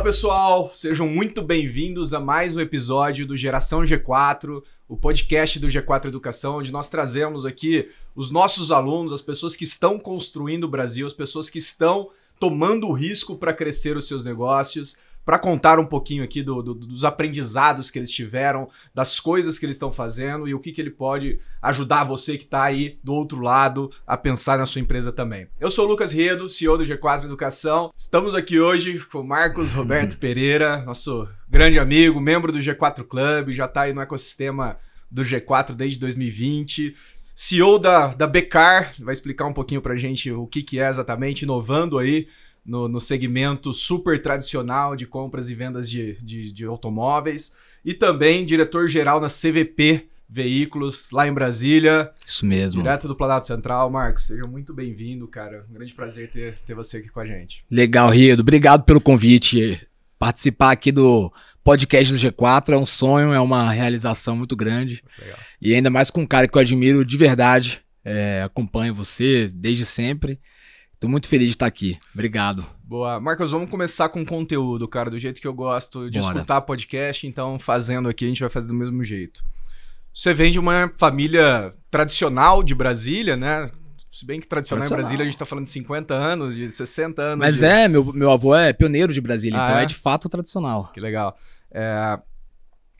pessoal, sejam muito bem-vindos a mais um episódio do Geração G4, o podcast do G4 Educação, onde nós trazemos aqui os nossos alunos, as pessoas que estão construindo o Brasil, as pessoas que estão tomando o risco para crescer os seus negócios, para contar um pouquinho aqui dos aprendizados que eles tiveram, das coisas que eles estão fazendo e o que ele pode ajudar você que está aí do outro lado a pensar na sua empresa também. Eu sou o Lucas Riedo, CEO do G4 Educação. Estamos aqui hoje com o Marcos Roberto Pereira, nosso grande amigo, membro do G4 Club, já está aí no ecossistema do G4 desde 2020. CEO da Becar, vai explicar um pouquinho para a gente o que é exatamente, inovando aí no segmento super tradicional de compras e vendas de automóveis, e também diretor-geral na CVP Veículos, lá em Brasília. Isso mesmo. Direto do Planalto Central. Marcos, seja muito bem-vindo, cara. Um grande prazer ter você aqui com a gente. Legal, Riedo. Obrigado pelo convite. Participar aqui do podcast do G4 é um sonho, é uma realização muito grande. Legal. E ainda mais com um cara que eu admiro de verdade. Acompanho você desde sempre. Tô muito feliz de estar aqui. Obrigado. Boa. Marcos, vamos começar com conteúdo, cara, do jeito que eu gosto de escutar podcast, então fazendo aqui a gente vai fazer do mesmo jeito. Você vem de uma família tradicional de Brasília, né? Se bem que tradicional em Brasília a gente tá falando de 50 anos, de 60 anos. Mas meu avô é pioneiro de Brasília, então é de fato tradicional. Que legal.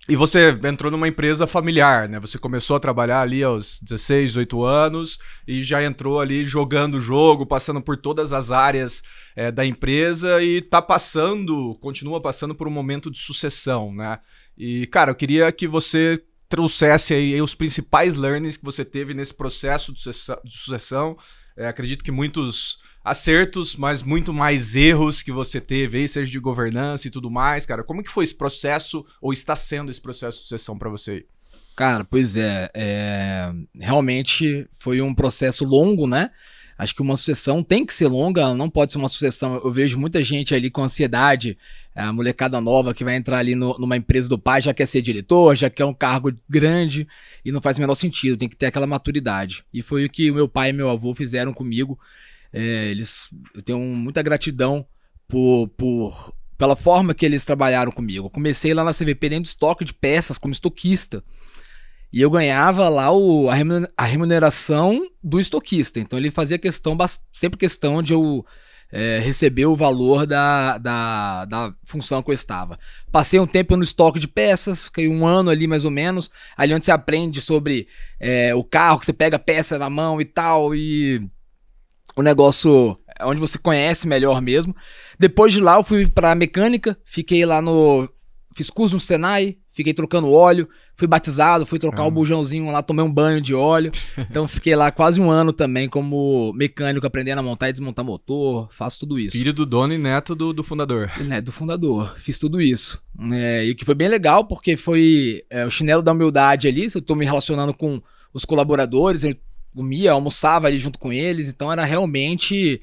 E você entrou numa empresa familiar, né? Você começou a trabalhar ali aos 16, 18 anos e já entrou ali jogando o jogo, passando por todas as áreas da empresa e continua passando por um momento de sucessão, né? E, cara, eu queria que você trouxesse aí os principais learnings que você teve nesse processo de sucessão. Acredito que muitos acertos, mas muito mais erros que você teve aí, seja de governança e tudo mais, cara. Como que foi esse processo, ou está sendo esse processo de sucessão para você? Cara, pois realmente foi um processo longo, né? Acho que uma sucessão tem que ser longa, ela não pode ser uma sucessão. Eu vejo muita gente ali com ansiedade, a molecada nova que vai entrar ali numa empresa do pai, já quer ser diretor, já quer um cargo grande, e não faz o menor sentido, tem que ter aquela maturidade. E foi o que o meu pai e meu avô fizeram comigo. Eu tenho muita gratidão pela forma que eles trabalharam comigo. Eu comecei lá na CVP dentro do estoque de peças, como estoquista. E eu ganhava lá a remuneração do estoquista. Então ele fazia sempre questão de eu receber o valor da função que eu estava. Passei um tempo no estoque de peças, fiquei um ano ali mais ou menos, ali onde você aprende sobre o carro, que você pega a peça na mão e tal, e o negócio onde você conhece melhor mesmo. Depois de lá eu fui pra mecânica, fiquei lá fiz curso no Senai, fiquei trocando óleo, fui batizado, fui trocar um bujãozinho lá, tomei um banho de óleo. Então fiquei lá quase um ano também como mecânico, aprendendo a montar e desmontar motor, faço tudo isso. Filho do dono e neto do fundador. Do fundador, fiz tudo isso. E o que foi bem legal, porque foi o chinelo da humildade ali, eu tô me relacionando com os colaboradores, eu comia, almoçava ali junto com eles, então era realmente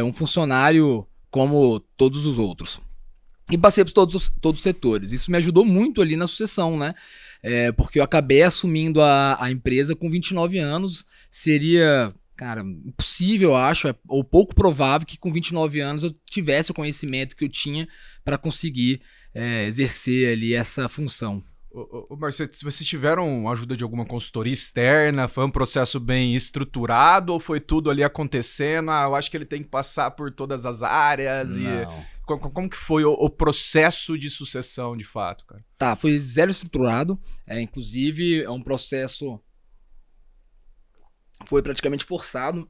um funcionário como todos os outros. E passei por todos os setores. Isso me ajudou muito ali na sucessão, né? Porque eu acabei assumindo a empresa com 29 anos. Seria, cara, impossível, eu acho, ou pouco provável que com 29 anos eu tivesse o conhecimento que eu tinha para conseguir exercer ali essa função. Marcelo, vocês tiveram ajuda de alguma consultoria externa? Foi um processo bem estruturado ou foi tudo ali acontecendo? Eu acho que ele tem que passar por todas as áreas. Não. Como que foi o processo de sucessão, de fato, cara? Tá, foi zero estruturado. Inclusive, é um processo... Foi praticamente forçado.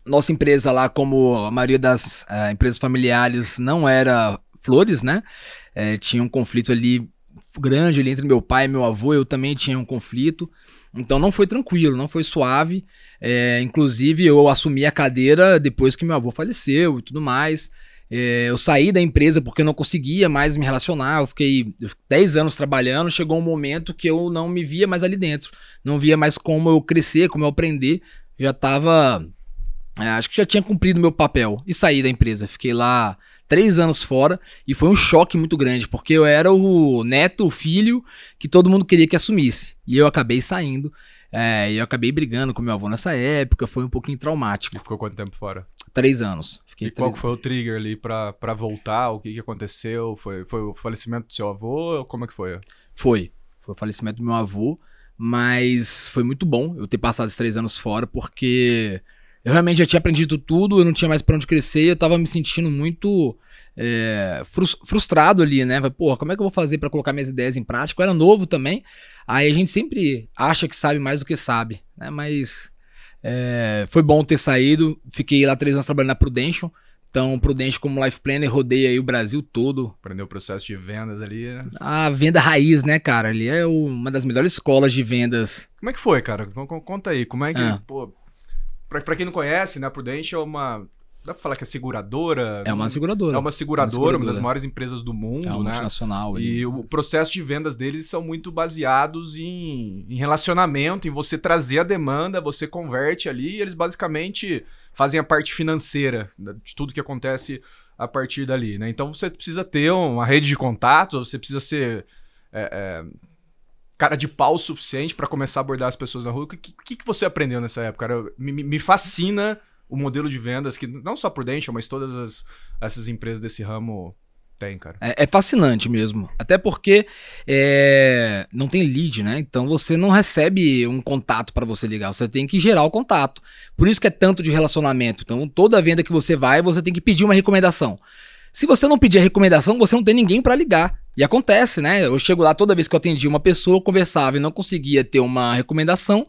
Nossa empresa lá, como a maioria das empresas familiares, não era flores, né? Tinha um conflito ali grande ali entre meu pai e meu avô. Eu também tinha um conflito. Então não foi tranquilo, não foi suave. Inclusive, eu assumi a cadeira depois que meu avô faleceu e tudo mais. Eu saí da empresa porque eu não conseguia mais me relacionar. Eu fiquei 10 anos trabalhando. Chegou um momento que eu não me via mais ali dentro. Não via mais como eu crescer, como eu aprender. Já estava... acho que já tinha cumprido meu papel. E saí da empresa. Fiquei lá 3 anos fora. E foi um choque muito grande. Porque eu era o neto, o filho que todo mundo queria que assumisse. E eu acabei saindo. E eu acabei brigando com meu avô nessa época. Foi um pouquinho traumático. E ficou quanto tempo fora? 3 anos. Fiquei E qual foi o trigger ali pra voltar? O que aconteceu? Foi o falecimento do seu avô? Como é que foi? Foi o falecimento do meu avô, mas foi muito bom eu ter passado esses 3 anos fora, porque eu realmente já tinha aprendido tudo, eu não tinha mais pra onde crescer, eu tava me sentindo muito frustrado ali, né? Pô, como é que eu vou fazer pra colocar minhas ideias em prática? Eu era novo também, aí a gente sempre acha que sabe mais do que sabe, né? Mas foi bom ter saído, fiquei lá 3 anos trabalhando na Prudential. Então, Prudential como Life Planner, rodei aí o Brasil todo. Aprendeu o processo de vendas ali. A venda raiz, né, cara? Ali é uma das melhores escolas de vendas. Como é que foi, cara? Então, conta aí. Como é que... Pô, pra quem não conhece, né, a Prudential é uma... Dá pra falar que é seguradora? É uma seguradora. É uma seguradora, uma das maiores empresas do mundo, né? É uma multinacional. Ali, e o processo de vendas deles são muito baseados em relacionamento, em você trazer a demanda, você converte ali, e eles basicamente fazem a parte financeira de tudo que acontece a partir dali, né? Então você precisa ter uma rede de contatos, você precisa ser cara de pau o suficiente para começar a abordar as pessoas na rua. O que você aprendeu nessa época, cara? Me fascina o modelo de vendas que não só a Prudential, mas todas essas empresas desse ramo têm, cara. É fascinante mesmo. Até porque não tem lead, né? Então você não recebe um contato para você ligar. Você tem que gerar o contato. Por isso que é tanto de relacionamento. Então toda venda que você vai, você tem que pedir uma recomendação. Se você não pedir a recomendação, você não tem ninguém para ligar. E acontece, né? Eu chego lá, toda vez que eu atendia uma pessoa, eu conversava e não conseguia ter uma recomendação.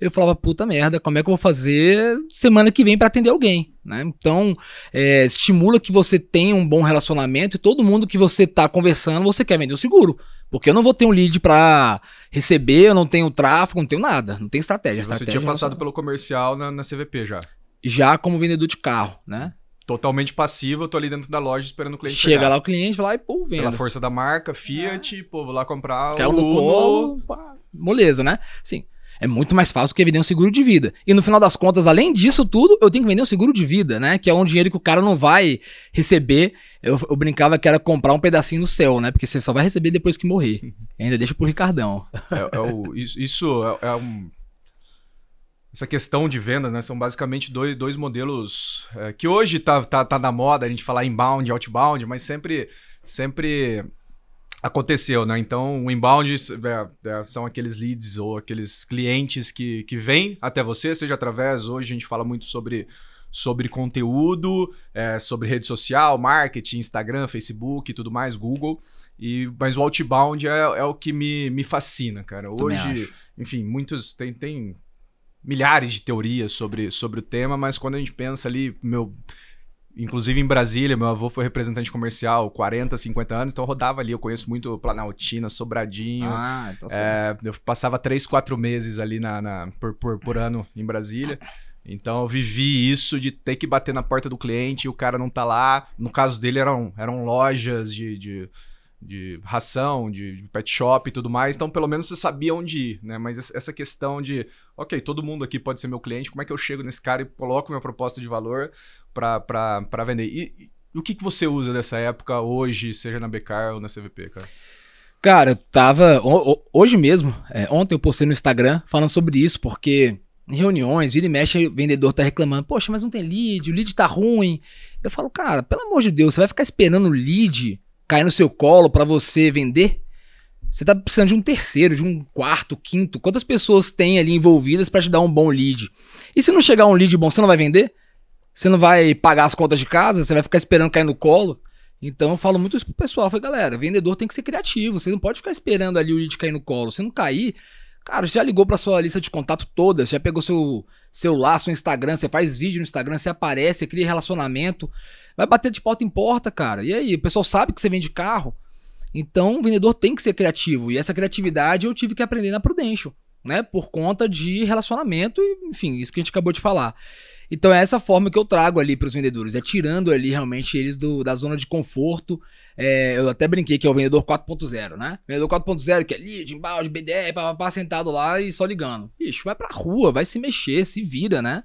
Eu falava, puta merda, como é que eu vou fazer semana que vem para atender alguém, né? Então, estimula que você tenha um bom relacionamento e todo mundo que você tá conversando, você quer vender o seguro. Porque eu não vou ter um lead para receber, eu não tenho tráfego, não tenho nada, não tem estratégia. Você tinha passado pelo comercial na CVP já? Já como vendedor de carro, né? Totalmente passivo, eu tô ali dentro da loja esperando o cliente chegar. Chega lá o cliente, vai lá e pô, venda. Pela força da marca, Fiat, pô, vou lá comprar o no colo, pá, moleza, né? Sim. É muito mais fácil que vender um seguro de vida. E no final das contas, além disso tudo, eu tenho que vender um seguro de vida, né? Que é um dinheiro que o cara não vai receber. Eu brincava que era comprar um pedacinho no céu, né? Porque você só vai receber depois que morrer. E ainda deixa pro Ricardão. Essa questão de vendas, né? São basicamente dois modelos que hoje tá na moda a gente falar inbound e outbound, mas sempre aconteceu, né? Então, o inbound são aqueles leads ou aqueles clientes que vêm até você, seja através, hoje a gente fala muito sobre conteúdo, sobre rede social, marketing, Instagram, Facebook e tudo mais, Google, mas o outbound é o que me fascina, cara. Hoje, enfim, muitos tem milhares de teorias sobre o tema, mas quando a gente pensa ali, inclusive em Brasília, meu avô foi representante comercial 40, 50 anos, então eu rodava ali, eu conheço muito Planaltina, Sobradinho. Então eu passava 3, 4 meses ali por ano em Brasília. Então eu vivi isso de ter que bater na porta do cliente e o cara não tá lá. No caso dele eram lojas de ração, de pet shop e tudo mais, então pelo menos você sabia onde ir, né? Mas essa questão de, ok, todo mundo aqui pode ser meu cliente, como é que eu chego nesse cara e coloco minha proposta de valor para vender? E o que você usa dessa época hoje, seja na Becar ou na CVP, cara? Cara, eu tava, hoje mesmo, ontem eu postei no Instagram falando sobre isso, porque em reuniões, vira e mexe, o vendedor tá reclamando, poxa, mas não tem lead, o lead tá ruim. Eu falo, cara, pelo amor de Deus, você vai ficar esperando o lead cair no seu colo para você vender? Você tá precisando de um terceiro, de um quarto, quinto. Quantas pessoas tem ali envolvidas para te dar um bom lead? E se não chegar um lead bom, você não vai vender? Você não vai pagar as contas de casa? Você vai ficar esperando cair no colo? Então eu falo muito isso pro pessoal. Eu falo, galera, vendedor tem que ser criativo. Você não pode ficar esperando ali o lead cair no colo. Se não cair, cara, você já ligou pra sua lista de contato toda, você já pegou seu celular, seu Instagram, você faz vídeo no Instagram, você aparece, você cria relacionamento. Vai bater de porta em porta, cara. E aí, o pessoal sabe que você vende carro. Então, o vendedor tem que ser criativo. E essa criatividade eu tive que aprender na Prudential, né? Por conta de relacionamento e, enfim, isso que a gente acabou de falar. Então, é essa forma que eu trago ali para os vendedores. É tirando ali, realmente, eles da zona de conforto. Eu até brinquei que é o vendedor 4.0, né? Vendedor 4.0, que é lead, embalde, BDR, papapá, sentado lá e só ligando. Ixi, vai pra rua, vai se mexer, se vira, né?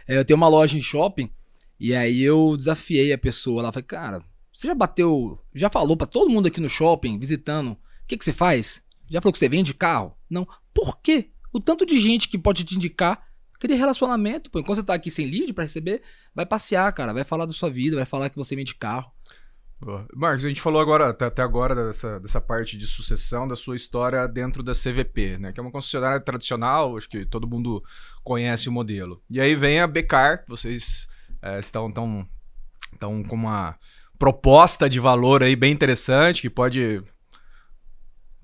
Eu tenho uma loja em shopping. E aí eu desafiei a pessoa lá, falei, cara, você já falou pra todo mundo aqui no shopping, visitando, o que você faz? Já falou que você vende carro? Não. Por quê? O tanto de gente que pode te indicar Cria relacionamento, pô. Enquanto você tá aqui sem lead pra receber, vai passear, cara. Vai falar da sua vida, vai falar que você vende carro. Boa. Marcos, a gente falou agora, até agora dessa parte de sucessão da sua história dentro da CVP, né? Que é uma concessionária tradicional, acho que todo mundo conhece o modelo. E aí vem a Becar, vocês estão com uma proposta de valor aí bem interessante, que pode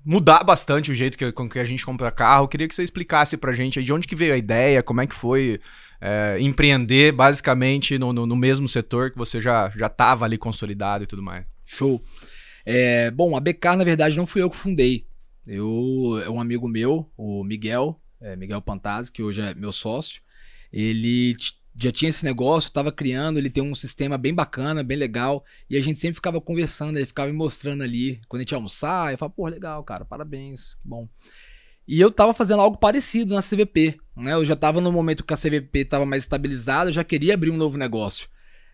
mudar bastante o jeito com que a gente compra carro. Eu queria que você explicasse pra gente aí de onde que veio a ideia, como é que foi empreender basicamente no mesmo setor que você já estava ali consolidado e tudo mais. Show. Bom, a Becar, na verdade, não fui eu que fundei. É um amigo meu, o Miguel Pantazzi, que hoje é meu sócio. Ele já tinha esse negócio, estava criando, ele tem um sistema bem bacana, bem legal, e a gente sempre ficava conversando, ele ficava me mostrando ali, quando a gente ia almoçar, eu falava, pô, legal, cara, parabéns, que bom. E eu tava fazendo algo parecido na CVP, né? Eu já tava no momento que a CVP tava mais estabilizada, eu já queria abrir um novo negócio.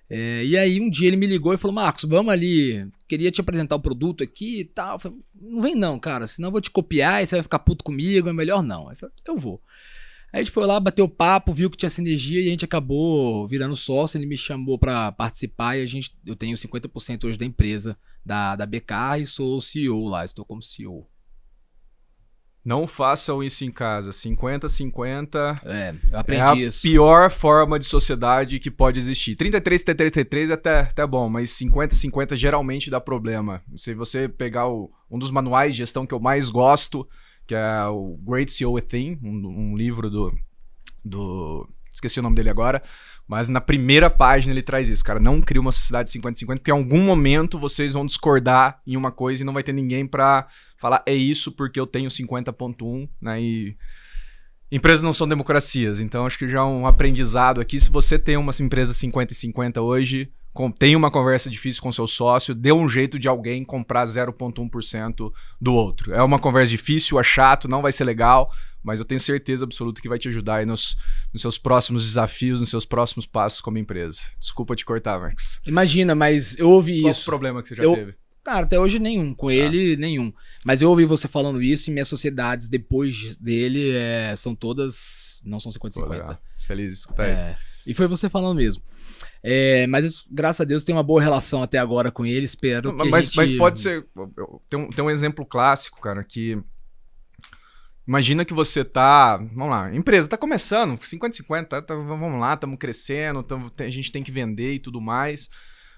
E aí um dia ele me ligou e falou, Marcos, vamos ali, queria te apresentar o produto aqui e tal. Eu falei, não vem não, cara, senão eu vou te copiar e você vai ficar puto comigo, é melhor não. Aí eu falei, eu vou. Aí a gente foi lá, bateu o papo, viu que tinha sinergia e a gente acabou virando sócio. Ele me chamou para participar e eu tenho 50% hoje da empresa, da BK, e sou o CEO lá, estou como CEO. Não façam isso em casa, 50-50 eu aprendi isso. Pior forma de sociedade que pode existir. 33-33 é até bom, mas 50-50 geralmente dá problema. Se você pegar um dos manuais de gestão que eu mais gosto, que é o Great CEO Within, um livro do... Esqueci o nome dele agora, mas na primeira página ele traz isso, cara. Não cria uma sociedade 50-50, porque em algum momento vocês vão discordar em uma coisa e não vai ter ninguém pra falar, é isso porque eu tenho 50.1, né? E empresas não são democracias, então acho que já é um aprendizado aqui. Se você tem uma empresa 50-50 hoje, tem uma conversa difícil com seu sócio, dê um jeito de alguém comprar 0,1% do outro. É uma conversa difícil, é chato, não vai ser legal, mas eu tenho certeza absoluta que vai te ajudar aí nos seus próximos desafios, nos seus próximos passos como empresa. Desculpa te cortar, Marcos. Imagina, mas eu ouvi Qual isso. Qual o problema que você já teve? Cara, até hoje nenhum. Com ele, nenhum. Mas eu ouvi você falando isso e minhas sociedades depois dele são todas... Não são 50-50. Feliz de escutar isso. E foi você falando mesmo. Mas graças a Deus tem uma boa relação até agora com ele. Espero que mas pode ser... Tem um exemplo clássico, cara, que... Imagina que você tá... Vamos lá, empresa tá começando, 50-50, vamos lá, estamos crescendo, a gente tem que vender e tudo mais.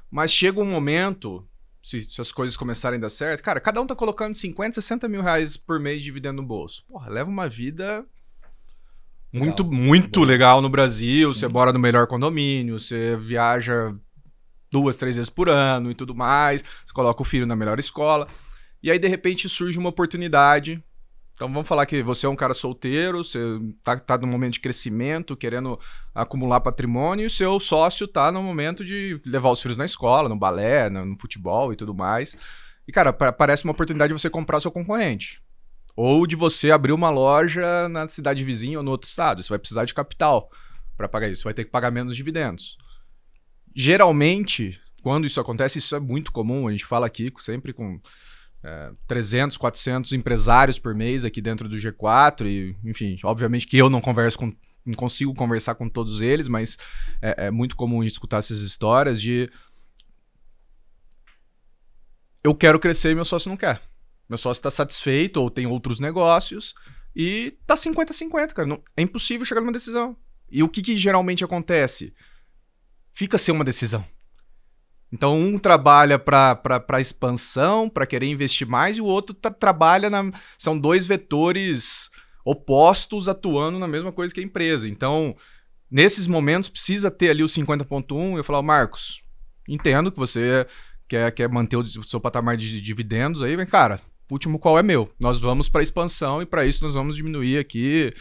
Mas chega um momento... Se as coisas começarem a dar certo, cara, cada um tá colocando 50, 60 mil reais por mês de dividendo no bolso. Porra, leva uma vida muito legal no Brasil. Sim. Você mora no melhor condomínio, você viaja 2, 3 vezes por ano e tudo mais. Você coloca o filho na melhor escola. E aí, de repente, surge uma oportunidade. Então, vamos falar que você é um cara solteiro, você tá num momento de crescimento, querendo acumular patrimônio, e o seu sócio tá no momento de levar os filhos na escola, no balé, no futebol e tudo mais. E, cara, parece uma oportunidade de você comprar o seu concorrente. Ou de você abrir uma loja na cidade vizinha ou no outro estado. Você vai precisar de capital para pagar isso. Você vai ter que pagar menos dividendos. Geralmente, quando isso acontece, isso é muito comum. A gente fala aqui sempre com... 300, 400 empresários por mês aqui dentro do G4 e, enfim, obviamente que eu não consigo conversar com todos eles, mas é muito comum a gente escutar essas histórias de eu quero crescer e meu sócio não quer. Meu sócio está satisfeito ou tem outros negócios e tá 50-50, cara. É impossível chegar numa decisão. E o que geralmente acontece? Fica sem uma decisão. Então, um trabalha para expansão, para querer investir mais, e o outro trabalha São dois vetores opostos atuando na mesma coisa que a empresa. Então, nesses momentos, precisa ter ali o 50.1 e eu falar, Marcos, entendo que você quer manter o seu patamar de dividendos aí, mas, cara, o último call é meu. Nós vamos para expansão e para isso nós vamos diminuir aqui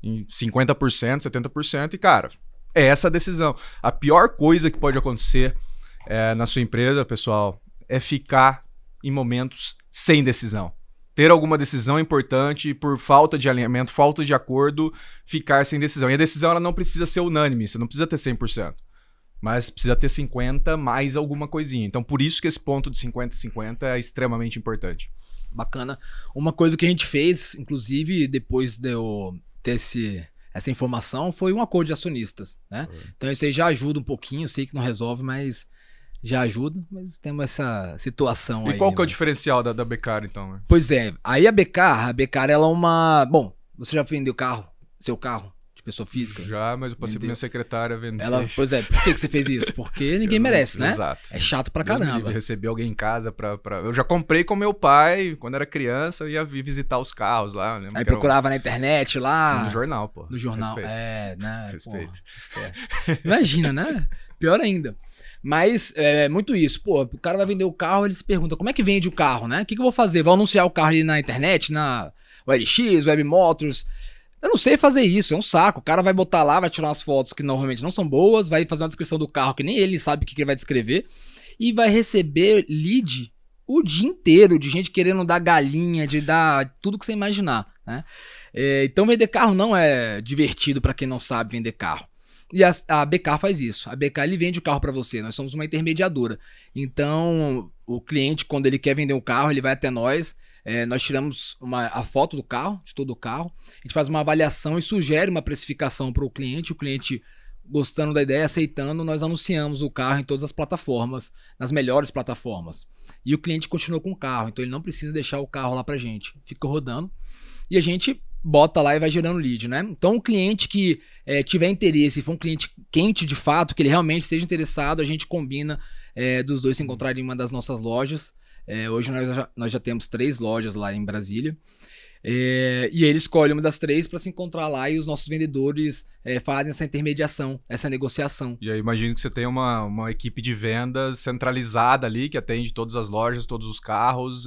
em 50%, 70%, e, cara, é essa a decisão. A pior coisa que pode acontecer na sua empresa, pessoal, é ficar em momentos sem decisão. Ter alguma decisão importante e por falta de alinhamento, falta de acordo, ficar sem decisão. E a decisão ela não precisa ser unânime, você não precisa ter 100%, mas precisa ter 50% mais alguma coisinha. Então, por isso que esse ponto de 50-50 é extremamente importante. Bacana. Uma coisa que a gente fez, inclusive, depois de eu ter essa essa informação foi um acordo de acionistas, né? Então isso aí já ajuda um pouquinho, sei que não resolve, mas já ajuda, mas temos essa situação aí. E qual que é o diferencial da Becar, então? Né? Pois é, aí a Becar ela é uma... Bom, você já vendeu seu carro de pessoa física? Já, mas eu passei pra minha secretária vender. Pois é, por que você fez isso? Porque ninguém merece, né? Exato. É chato pra caramba. Receber alguém em casa Eu já comprei com meu pai, quando era criança, eu ia visitar os carros lá. Aí procurava na internet lá. No jornal, pô. No jornal, Respeito. né? Respeito. Porra, certo. Imagina, né? Pior ainda. Mas é muito isso. Pô, o cara vai vender o carro, ele se pergunta, como é que vende o carro, né? O que eu vou fazer? Vou anunciar o carro ali na internet, na OLX, Web Motors? Eu não sei fazer isso, é um saco. O cara vai botar lá, vai tirar umas fotos que normalmente não são boas, vai fazer uma descrição do carro que nem ele sabe o que ele vai descrever e vai receber lead o dia inteiro de gente querendo dar galinha, de dar tudo que você imaginar, né? Então vender carro não é divertido para quem não sabe vender carro. E a Becar faz isso. A Becar, ele vende o carro para você. Nós somos uma intermediadora. Então, o cliente, quando ele quer vender um carro, ele vai até nós. Nós tiramos a foto do carro, de todo o carro. A gente faz uma avaliação e sugere uma precificação para o cliente. O cliente, gostando da ideia, aceitando, nós anunciamos o carro em todas as plataformas, nas melhores plataformas. E o cliente continua com o carro. Então, ele não precisa deixar o carro lá para gente. Fica rodando. E a gente bota lá e vai gerando lead, né? Então, o cliente que tiver interesse, for um cliente quente de fato, que ele realmente esteja interessado, a gente combina dos dois se encontrarem em uma das nossas lojas. Hoje nós já temos 3 lojas lá em Brasília. E ele escolhe uma das 3 para se encontrar lá e os nossos vendedores fazem essa intermediação, essa negociação. E aí imagino que você tem uma equipe de vendas centralizada ali, que atende todas as lojas, todos os carros.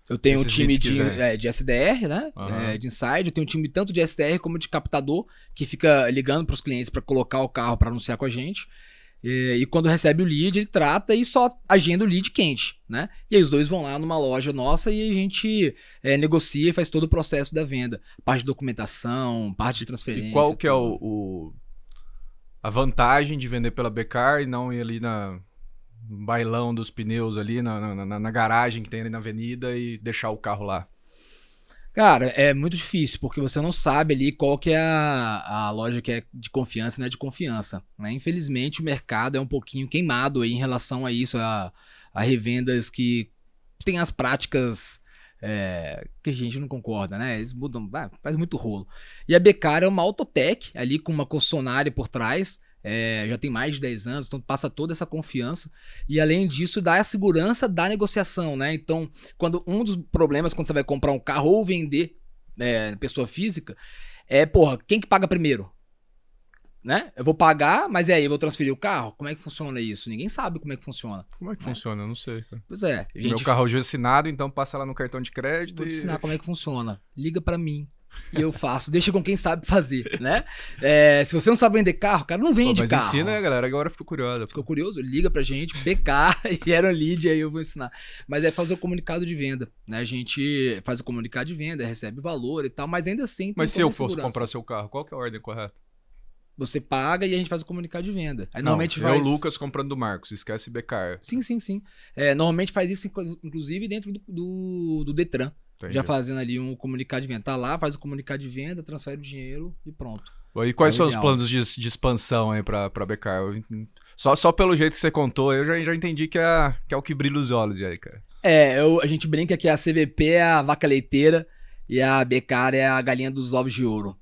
Eu tenho um time de SDR, né? De inside. Eu tenho um time tanto de SDR como de captador, que fica ligando para os clientes para colocar o carro para anunciar com a gente. E quando recebe o lead, ele trata e só agenda o lead quente, né? E aí os dois vão lá numa loja nossa e a gente negocia e faz todo o processo da venda. Parte de documentação, parte de transferência. E qual que é a vantagem de vender pela Becar e não ir ali no bailão dos pneus ali, na garagem que tem ali na avenida e deixar o carro lá? Cara, é muito difícil, porque você não sabe ali qual que é a loja que é de confiança e não é de confiança, né? Infelizmente, o mercado é um pouquinho queimado aí em relação a isso, a revendas que tem as práticas que a gente não concorda, né? Eles mudam, faz muito rolo. E a Becar é uma autotech, ali com uma concessionária por trás, já tem mais de 10 anos, então passa toda essa confiança e além disso dá a segurança da negociação, né? Então, um dos problemas quando você vai comprar um carro ou vender pessoa física quem que paga primeiro? Né? Eu vou pagar, mas aí eu vou transferir o carro? Como é que funciona isso? Ninguém sabe como é que funciona. Como é que funciona? Eu não sei. Cara. Pois é. Meu carro já é assinado, então passa lá no cartão de crédito. Vou te ensinar como é que funciona. Liga pra mim. E eu faço, deixa com quem sabe fazer, né? Se você não sabe vender carro, cara, não vende carro. Mas ensina, galera, agora ficou curiosa. Ficou curioso? Liga pra gente, BK, gera um lead, aí eu vou ensinar. Mas é fazer o comunicado de venda, né? A gente faz o comunicado de venda, recebe valor e tal, mas ainda assim... Mas se eu fosse comprar seu carro, qual que é a ordem correta? Você paga e a gente faz o comunicado de venda. Aí, não, normalmente faz... o Lucas comprando do Marcos, esquece Becar. Sim. Normalmente faz isso, inclusive, dentro do Detran. Entendi. Já fazendo ali um comunicado de venda. Tá lá, faz o comunicado de venda, transfere o dinheiro e pronto. E quais são os planos de expansão aí pra Becar? Só pelo jeito que você contou, eu já entendi que é o que brilha os olhos aí, cara. A gente brinca que a CVP é a vaca leiteira e a Becar é a galinha dos ovos de ouro.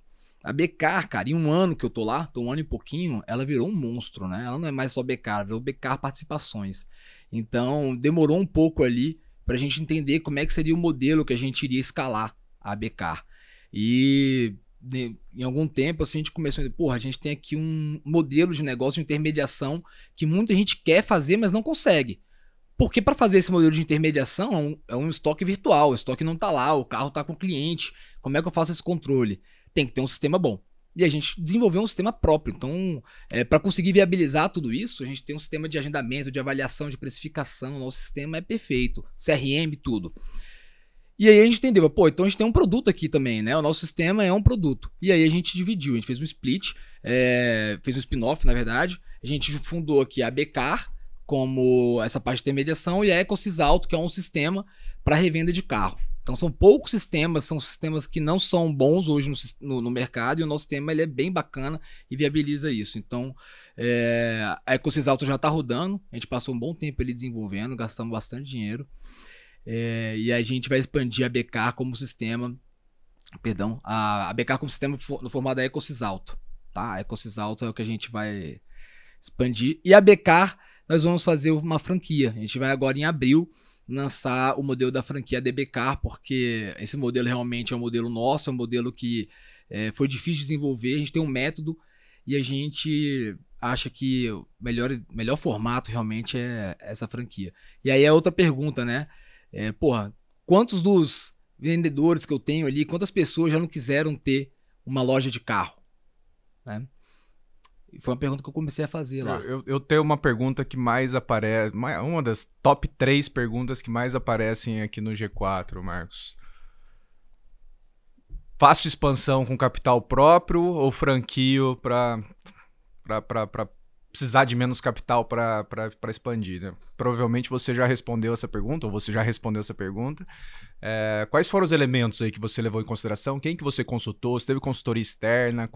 A Becar, cara, em um ano que eu tô lá, um ano e pouquinho, ela virou um monstro, né? Ela não é mais só Becar, virou Becar Participações. Então, demorou um pouco ali pra gente entender como é que seria o modelo que a gente iria escalar a Becar. E em algum tempo assim, a gente começou a dizer, a gente tem aqui um modelo de negócio de intermediação que muita gente quer fazer, mas não consegue. Porque para fazer esse modelo de intermediação é um estoque virtual, o estoque não tá lá, o carro tá com o cliente. Como é que eu faço esse controle? Tem que ter um sistema bom. E a gente desenvolveu um sistema próprio. Então, para conseguir viabilizar tudo isso, a gente tem um sistema de agendamento, de avaliação, de precificação. O nosso sistema é perfeito. CRM, tudo. E aí a gente entendeu, então a gente tem um produto aqui também, né? O nosso sistema é um produto. E aí a gente dividiu, a gente fez um split, fez um spin-off, na verdade. A gente fundou aqui a Becar como essa parte de intermediação e a EcoSys Auto, que é um sistema para revenda de carro. Então são poucos sistemas, são sistemas que não são bons hoje no mercado, e o nosso sistema ele é bem bacana e viabiliza isso. Então a EcoSysAlto já está rodando, a gente passou um bom tempo ali desenvolvendo, gastamos bastante dinheiro, e a gente vai expandir a BK como sistema, perdão, a BK como sistema no formato da EcoSysAlto, tá? A EcoSysAlto é o que a gente vai expandir, e a BK nós vamos fazer uma franquia, a gente vai agora em abril lançar o modelo da franquia DBK, porque esse modelo realmente é um modelo nosso, é um modelo que foi difícil de desenvolver, a gente tem um método e a gente acha que o melhor formato realmente é essa franquia. E aí é outra pergunta, né? Quantos dos vendedores que eu tenho ali, quantas pessoas já não quiseram ter uma loja de carro? Né? E foi uma pergunta que eu comecei a fazer lá. Eu tenho uma pergunta que mais aparece, uma das top 3 perguntas que mais aparecem aqui no G4, Marcos. Fácil expansão com capital próprio ou franquio para precisar de menos capital para expandir? Né? Provavelmente você já respondeu essa pergunta, ou você já respondeu essa pergunta. Quais foram os elementos aí que você levou em consideração? Quem que você consultou? Você teve consultoria externa?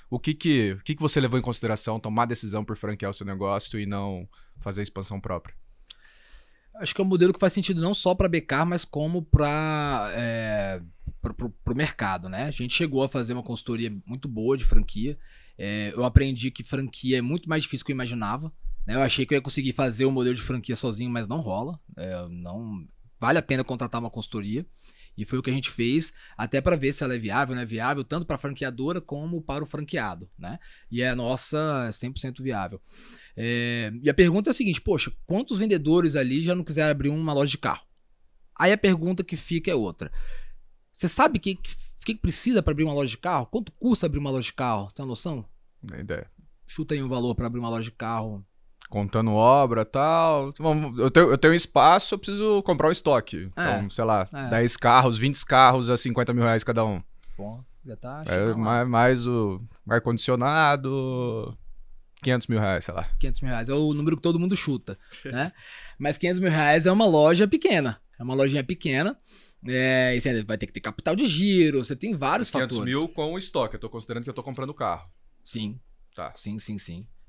O que você levou em consideração tomar a decisão por franquear o seu negócio e não fazer expansão própria? Acho que é um modelo que faz sentido não só para BK, mas como para o mercado, né? A gente chegou a fazer uma consultoria muito boa de franquia. Eu aprendi que franquia é muito mais difícil do que eu imaginava. Né? Eu achei que eu ia conseguir fazer o modelo de franquia sozinho, mas não rola. Não vale a pena contratar uma consultoria. E foi o que a gente fez, até para ver se ela é viável ou não é viável, tanto para a franqueadora como para o franqueado. Né? E a nossa é 100% viável. E a pergunta é a seguinte, poxa, quantos vendedores ali já não quiseram abrir uma loja de carro? Aí a pergunta que fica é outra. Você sabe o que precisa para abrir uma loja de carro? Quanto custa abrir uma loja de carro? Você tem uma noção? Nem ideia. Chuta aí um valor para abrir uma loja de carro. Contando obra e tal. Eu tenho espaço, eu preciso comprar um estoque. Então, sei lá, 10 carros, 20 carros a R$50.000 cada um. Bom, já tá. Mais o ar-condicionado, R$500.000, sei lá. R$500.000 é o número que todo mundo chuta, né? Mas R$500.000 é uma loja pequena. É uma lojinha pequena. E você vai ter que ter capital de giro, você tem vários 500 fatores. 500 mil com o estoque, eu tô considerando que eu tô comprando o carro. Sim. Tá. Sim.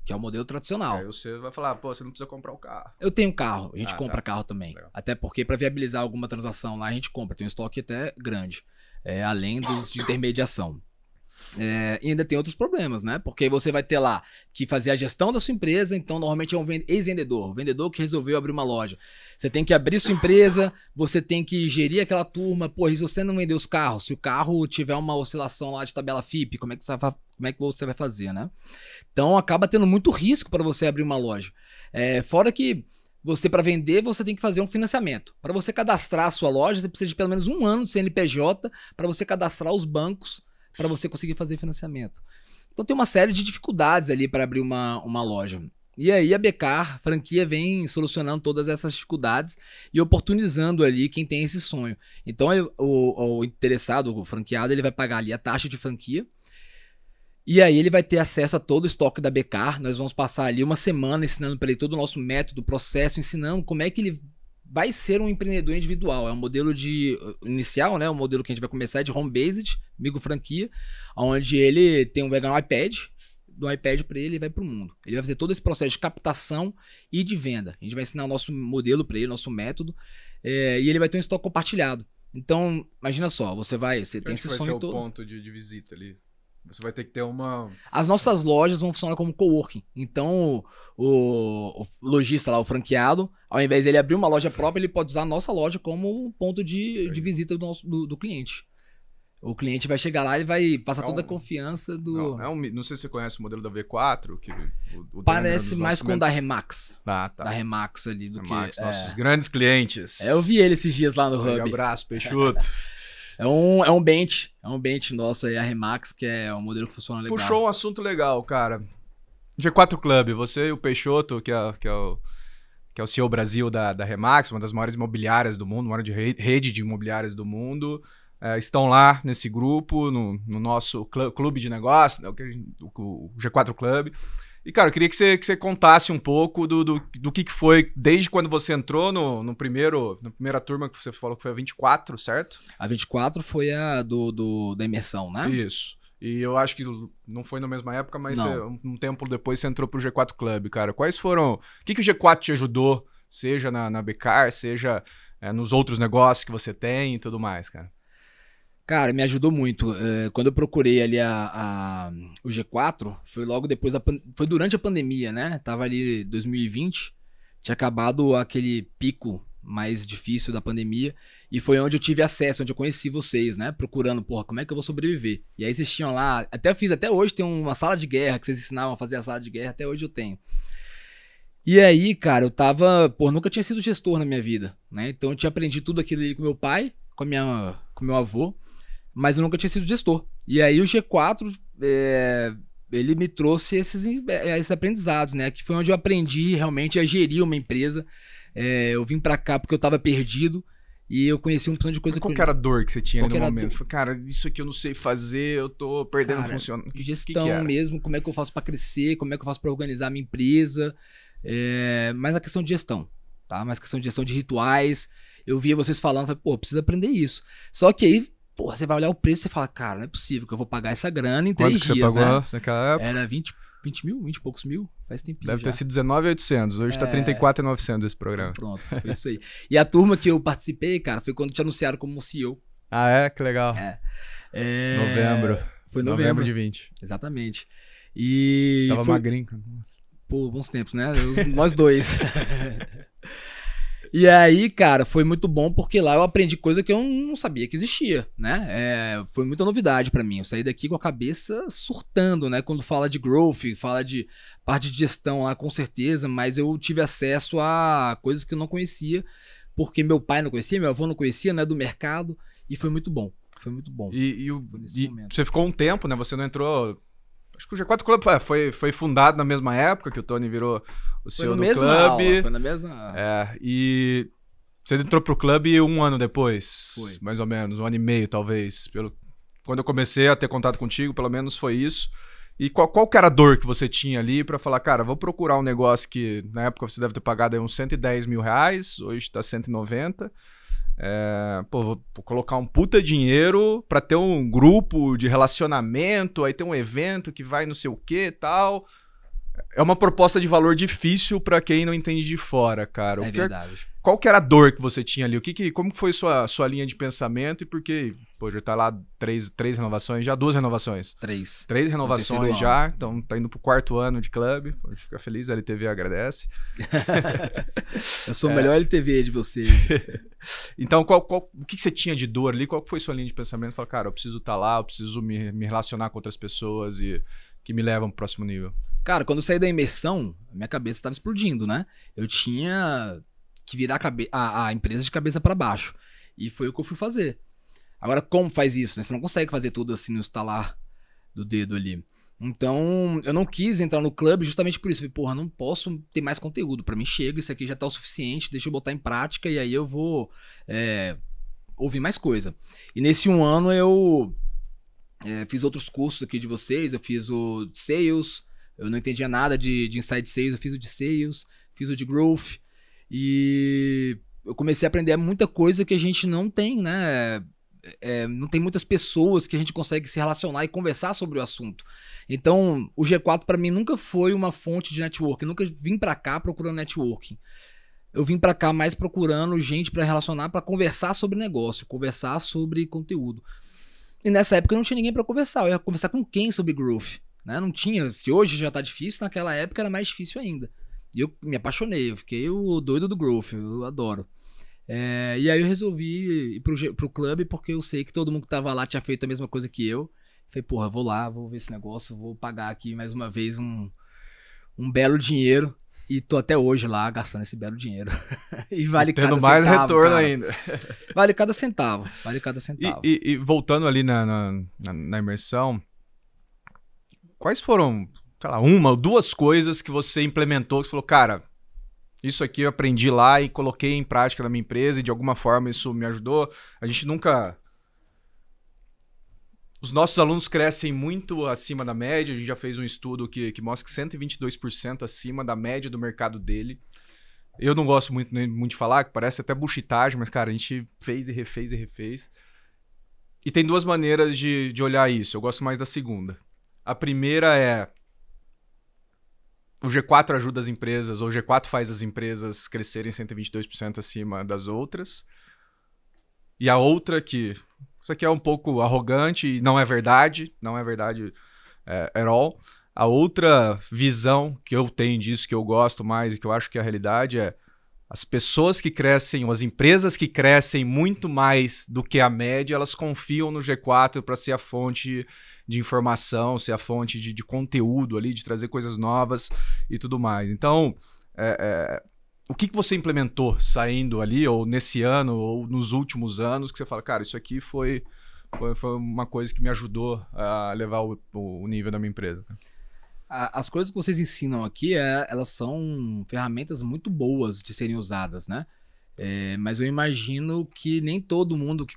Que é o modelo tradicional. Aí você vai falar, você não precisa comprar o carro. Eu tenho carro, a gente compra carro também. Legal. Até porque para viabilizar alguma transação lá a gente compra, tem um estoque até grande, além dos de intermediação. E ainda tem outros problemas, né? Porque você vai ter lá que fazer a gestão da sua empresa, então normalmente é um ex-vendedor, o vendedor que resolveu abrir uma loja. Você tem que abrir sua empresa, você tem que gerir aquela turma. Pô, e se você não vender os carros, se o carro tiver uma oscilação lá de tabela FIPE, como é que você vai fazer, né? Então acaba tendo muito risco para você abrir uma loja. Fora que você, para vender, você tem que fazer um financiamento. Para você cadastrar a sua loja, você precisa de pelo menos 1 ano de CNPJ para você cadastrar os bancos para você conseguir fazer financiamento. Então tem uma série de dificuldades ali para abrir uma loja. E aí a BK, franquia, vem solucionando todas essas dificuldades e oportunizando ali quem tem esse sonho. Então o interessado, o franqueado, ele vai pagar ali a taxa de franquia e aí ele vai ter acesso a todo o estoque da BK. Nós vamos passar ali uma semana ensinando para ele todo o nosso método, processo, ensinando como é que ele vai ser um empreendedor individual. É um modelo inicial, né? O modelo que a gente vai começar é de home-based, micro franquia, onde ele vai ganhar um iPad, do iPad para ele vai para o mundo. Ele vai fazer todo esse processo de captação e de venda. A gente vai ensinar o nosso modelo para ele, nosso método, e ele vai ter um estoque compartilhado. Então, imagina só, você tem esse sonho todo. Vai ser o ponto de visita ali. Você vai ter que ter uma... As nossas lojas vão funcionar como coworking. Então, o lojista lá, o franqueado, ao invés de ele abrir uma loja própria, ele pode usar a nossa loja como ponto de visita do cliente. O cliente vai chegar lá e vai passar toda a confiança do... Não sei se você conhece o modelo da V4. Que parece mais com o da Remax. Tá. Da Remax ali do Remax, nossos grandes clientes. Eu vi ele esses dias lá no Hub. Um abraço, Peixoto. É um bench nosso aí, a Remax, que é um modelo que funciona legal. Puxou um assunto legal, cara. G4 Club, você e o Peixoto, que é o CEO Brasil da Remax, uma das maiores imobiliárias do mundo, uma maior rede de imobiliárias do mundo, estão lá nesse grupo, no nosso clube de negócio, o G4 Club. E, cara, eu queria que você contasse um pouco do que foi desde quando você entrou na primeira turma que você falou que foi a 24, certo? A 24 foi a da imersão, né? Isso. E eu acho que não foi na mesma época, mas um tempo depois você entrou pro G4 Club, cara. Quais foram... O que o G4 te ajudou, seja na Becar, seja nos outros negócios que você tem e tudo mais, cara? Cara, me ajudou muito. Quando eu procurei ali o G4, foi logo depois foi durante a pandemia, né? Tava ali 2020, tinha acabado aquele pico mais difícil da pandemia, e foi onde eu tive acesso, onde eu conheci vocês, né? Procurando, porra, como é que eu vou sobreviver? E aí vocês tinham lá, até hoje tem uma sala de guerra, que vocês ensinavam a fazer a sala de guerra, até hoje eu tenho. E aí, cara, eu tava, nunca tinha sido gestor na minha vida, né? Então eu tinha aprendido tudo aquilo ali com meu pai, com meu avô, mas eu nunca tinha sido gestor. E aí o G4, ele me trouxe esses aprendizados, né? Que foi onde eu aprendi realmente a gerir uma empresa. Eu vim pra cá porque eu tava perdido e eu conheci um monte de coisa. Qual que era a dor que você tinha ali no momento? Falei, cara, isso aqui eu não sei fazer, eu tô perdendo funcionamento. Gestão que mesmo, como é que eu faço pra crescer, como é que eu faço pra organizar a minha empresa. Mas a questão de gestão, tá? Mas a questão de gestão de rituais. Eu via vocês falando, falei, preciso aprender isso. Só que aí, você vai olhar o preço e fala, cara, não é possível que eu vou pagar essa grana em 3 dias, você pagou, né? Naquela época? Era 20 mil, 20 e poucos mil, faz tempinho. Deve ter sido 19.800, hoje tá 34.900 esse programa. Então pronto, foi isso aí. E a turma que eu participei, cara, foi quando te anunciaram como CEO. Ah, é? Que legal. Novembro. Foi novembro de 20. Exatamente. E tava magrinho. Pô, bons tempos, né? Nós dois. E aí, cara, foi muito bom porque lá eu aprendi coisa que eu não sabia que existia, né? Foi muita novidade pra mim. Eu saí daqui com a cabeça surtando, né? Quando fala de growth, fala de parte de gestão lá, com certeza, mas eu tive acesso a coisas que eu não conhecia, porque meu pai não conhecia, meu avô não conhecia, né? Do mercado, e foi muito bom. Foi muito bom. E você ficou um tempo, né? Você não entrou... Acho que o G4 Club foi fundado na mesma época que o Tony virou o CEO do clube. Foi na mesma... E você entrou pro clube um ano depois. Foi. Mais ou menos, um ano e meio, talvez. Quando eu comecei a ter contato contigo, pelo menos foi isso. E qual que era a dor que você tinha ali pra falar, cara, vou procurar um negócio que na época você deve ter pagado aí uns 110 mil reais, hoje tá 190. Vou colocar um puta dinheiro pra ter um grupo de relacionamento, aí tem um evento que vai não sei o que e tal. É uma proposta de valor difícil pra quem não entende de fora, cara. Verdade. Qual que era a dor que você tinha ali? Como que foi sua linha de pensamento e por que... já tá lá três renovações, já 2 renovações. 3 renovações já, então tá indo pro 4º ano de clube. Pode ficar feliz, a LTV agradece. Eu sou o melhor LTV de vocês. Então, o que você tinha de dor ali? Qual foi sua linha de pensamento? Fala, cara, eu preciso estar lá, eu preciso me relacionar com outras pessoas e que me levam pro próximo nível. Cara, quando eu saí da imersão, minha cabeça estava explodindo, né? Eu tinha que virar a empresa de cabeça para baixo. E foi o que eu fui fazer. Agora, como faz isso, né? Você não consegue fazer tudo assim no estalar do dedo ali. Então, eu não quis entrar no clube justamente por isso. Falei, porra, não posso ter mais conteúdo. Pra mim chega, isso aqui já tá o suficiente, deixa eu botar em prática e aí eu vou ouvir mais coisa. E nesse 1 ano eu fiz outros cursos aqui de vocês. Eu fiz o de Sales, eu não entendia nada de Inside Sales, eu fiz o de Sales, fiz o de Growth. E eu comecei a aprender muita coisa que a gente não tem, né? Não tem muitas pessoas que a gente consegue se relacionar e conversar sobre o assunto. Então, o G4 para mim nunca foi uma fonte de networking. Eu nunca vim para cá procurando networking. Eu vim para cá mais procurando gente para relacionar, para conversar sobre negócio, conversar sobre conteúdo. E nessa época não tinha ninguém para conversar. Eu ia conversar com quem sobre growth? Né? Não tinha. Se hoje já tá difícil, naquela época era mais difícil ainda. E eu me apaixonei, eu fiquei o doido do growth, eu adoro. E aí eu resolvi ir pro clube porque eu sei que todo mundo que tava lá tinha feito a mesma coisa que eu. Falei, porra, vou lá, vou ver esse negócio, vou pagar aqui mais uma vez um belo dinheiro. E tô até hoje lá gastando esse belo dinheiro. E vale cada centavo. Tendo mais retorno, cara. Ainda. Vale cada centavo, vale cada centavo. E voltando ali na imersão, quais foram, sei lá, 1 ou 2 coisas que você implementou, que você falou, cara, isso aqui eu aprendi lá e coloquei em prática na minha empresa e de alguma forma isso me ajudou? A gente nunca... Os nossos alunos crescem muito acima da média. A gente já fez um estudo que mostra que 122% acima da média do mercado dele. Eu não gosto muito de falar, que parece até buchitagem, mas, cara, a gente fez e refez e refez. E tem duas maneiras de olhar isso. Eu gosto mais da segunda. A primeira é... O G4 ajuda as empresas, ou o G4 faz as empresas crescerem 122% acima das outras. E a outra que... Isso aqui é um pouco arrogante e não é verdade. Não é verdade at all. A outra visão que eu tenho disso, que eu gosto mais e que eu acho que é a realidade é as pessoas que crescem, ou as empresas que crescem muito mais do que a média, elas confiam no G4 para ser a fonte de informação, ser a fonte de conteúdo ali, de trazer coisas novas e tudo mais. Então, o que você implementou saindo ali, ou nesse ano, ou nos últimos anos, que você fala, cara, isso aqui foi uma coisa que me ajudou a levar o nível da minha empresa? As coisas que vocês ensinam aqui, elas são ferramentas muito boas de serem usadas, né? Mas eu imagino que nem todo mundo que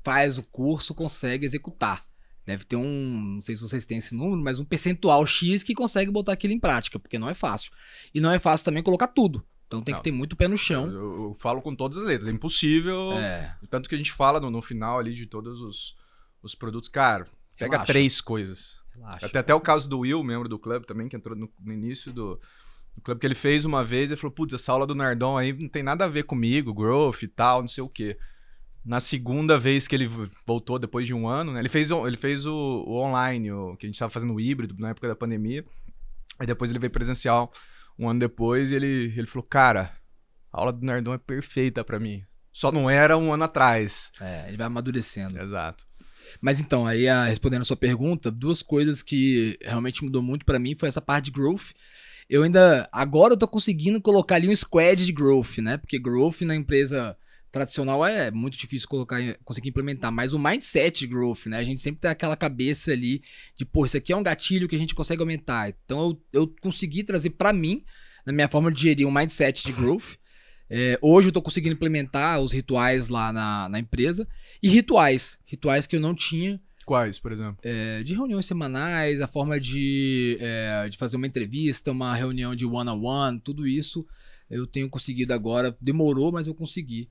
faz o curso consegue executar. Deve ter não sei se vocês têm esse número, mas um percentual X que consegue botar aquilo em prática, porque não é fácil. E não é fácil também colocar tudo. Então tem que ter muito pé no chão. Eu falo com todas as letras, é impossível. Tanto que a gente fala no final ali de todos os produtos. Cara, pega Relaxa. 3 coisas. Relaxa. Até o caso do Will, membro do clube também, que entrou no início do clube, que ele fez uma vez e falou, putz, essa aula do Nardon aí não tem nada a ver comigo, growth e tal, não sei o quê. Na segunda vez que ele voltou, depois de um ano, né? Ele fez o online, que a gente estava fazendo o híbrido na época da pandemia. Aí depois ele veio presencial um ano depois e ele falou, cara, a aula do Nardon é perfeita pra mim. Só não era um ano atrás. Ele vai amadurecendo. Exato. Mas então, aí respondendo a sua pergunta, 2 coisas que realmente mudou muito pra mim foi essa parte de growth. Agora eu tô conseguindo colocar ali um squad de growth, né? Porque growth na empresa tradicional é muito difícil conseguir implementar, mas o mindset de growth, né? A gente sempre tem aquela cabeça ali de, pô, isso aqui é um gatilho que a gente consegue aumentar. Então eu consegui trazer pra mim, na minha forma de gerir, um mindset de growth. Hoje eu tô conseguindo implementar os rituais lá na empresa. E rituais que eu não tinha. Quais, por exemplo? De reuniões semanais, a forma de fazer uma entrevista, uma reunião de one-on-one, tudo isso eu tenho conseguido agora. Demorou, mas eu consegui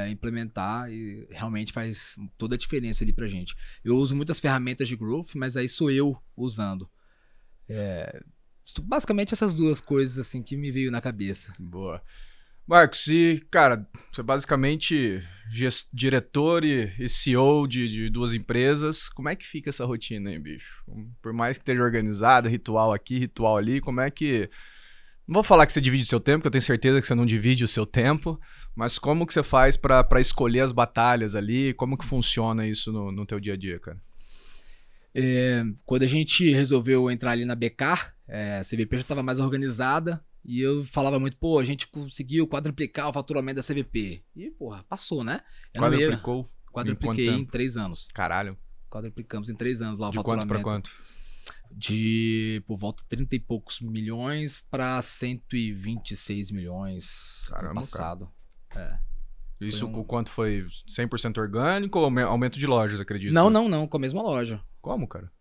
implementar e realmente faz toda a diferença ali pra gente. Eu uso muitas ferramentas de growth, mas aí sou eu usando. Basicamente essas 2 coisas assim que me veio na cabeça. Boa. Marcos, cara, você é basicamente diretor e CEO de 2 empresas. Como é que fica essa rotina aí, bicho? Por mais que esteja organizado, ritual aqui, ritual ali, como é que... Não vou falar que você divide o seu tempo, porque eu tenho certeza que você não divide o seu tempo, mas como que você faz pra escolher as batalhas ali? Como que funciona isso no teu dia a dia, cara? Quando a gente resolveu entrar ali na BK, a CVP já estava mais organizada e eu falava muito, pô, a gente conseguiu quadruplicar o faturamento da CVP. E, porra, passou, né? Quadrupliquei em 3 anos. Caralho. Quadruplicamos em 3 anos lá o de faturamento. De quanto pra quanto? De, por volta de 30 e poucos milhões para 126 milhões Caramba, no passado. Isso o quanto foi? 100% orgânico ou aumento de lojas, acredito? Não, com a mesma loja. Como, cara?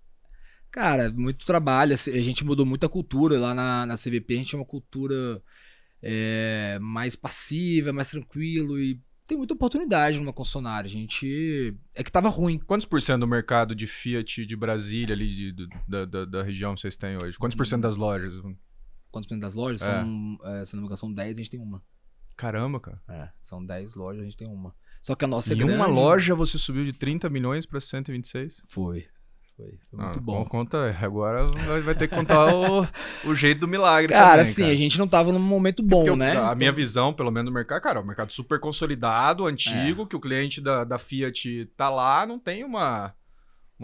Cara, muito trabalho. A gente mudou muito a cultura lá na CVP. A gente tinha uma cultura mais passiva, mais tranquilo e tem muita oportunidade numa concessionária. A gente... É que tava ruim. Quantos por cento do mercado de Fiat de Brasília, ali da região, vocês têm hoje? Quantos por cento das lojas? Quantos por cento das lojas? Se não me engano, são 10, a gente tem uma. Caramba, cara. São 10 lojas, a gente tem uma. Só que a nossa é em grande. Uma loja você subiu de 30 milhões para 126? Foi muito bom. Conta, agora vai ter que contar o jeito do milagre. Cara, também, assim, cara. A gente não tava num momento bom, né? A minha visão, pelo menos no mercado, cara, o mercado super consolidado, antigo, que o cliente da Fiat tá lá, não tem uma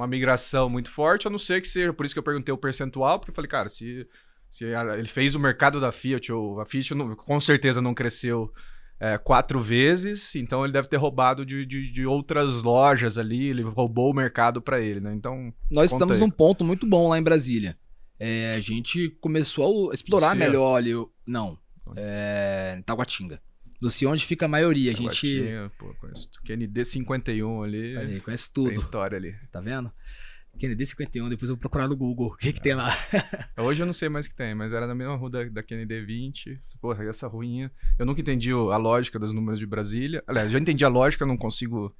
migração muito forte, a não ser que seja, por isso que eu perguntei o percentual, porque eu falei, cara, se ele fez o mercado da Fiat, ou a Fiat com certeza não cresceu 4 vezes, então ele deve ter roubado de outras lojas ali, ele roubou o mercado para ele, né? Então, nós estamos num ponto muito bom lá em Brasília. A gente começou a explorar melhor ali. Em Taguatinga. Não sei onde fica a maioria. Taguatinga, pô, conheço QND 51 ali. Conhece tudo. Tem história ali. Tá vendo? Kennedy 51, depois eu vou procurar no Google o que tem lá. Hoje eu não sei mais o que tem, mas era na mesma rua da Kennedy 20. Porra, essa ruinha. Eu nunca entendi a lógica dos números de Brasília. Aliás, já entendi a lógica, não consigo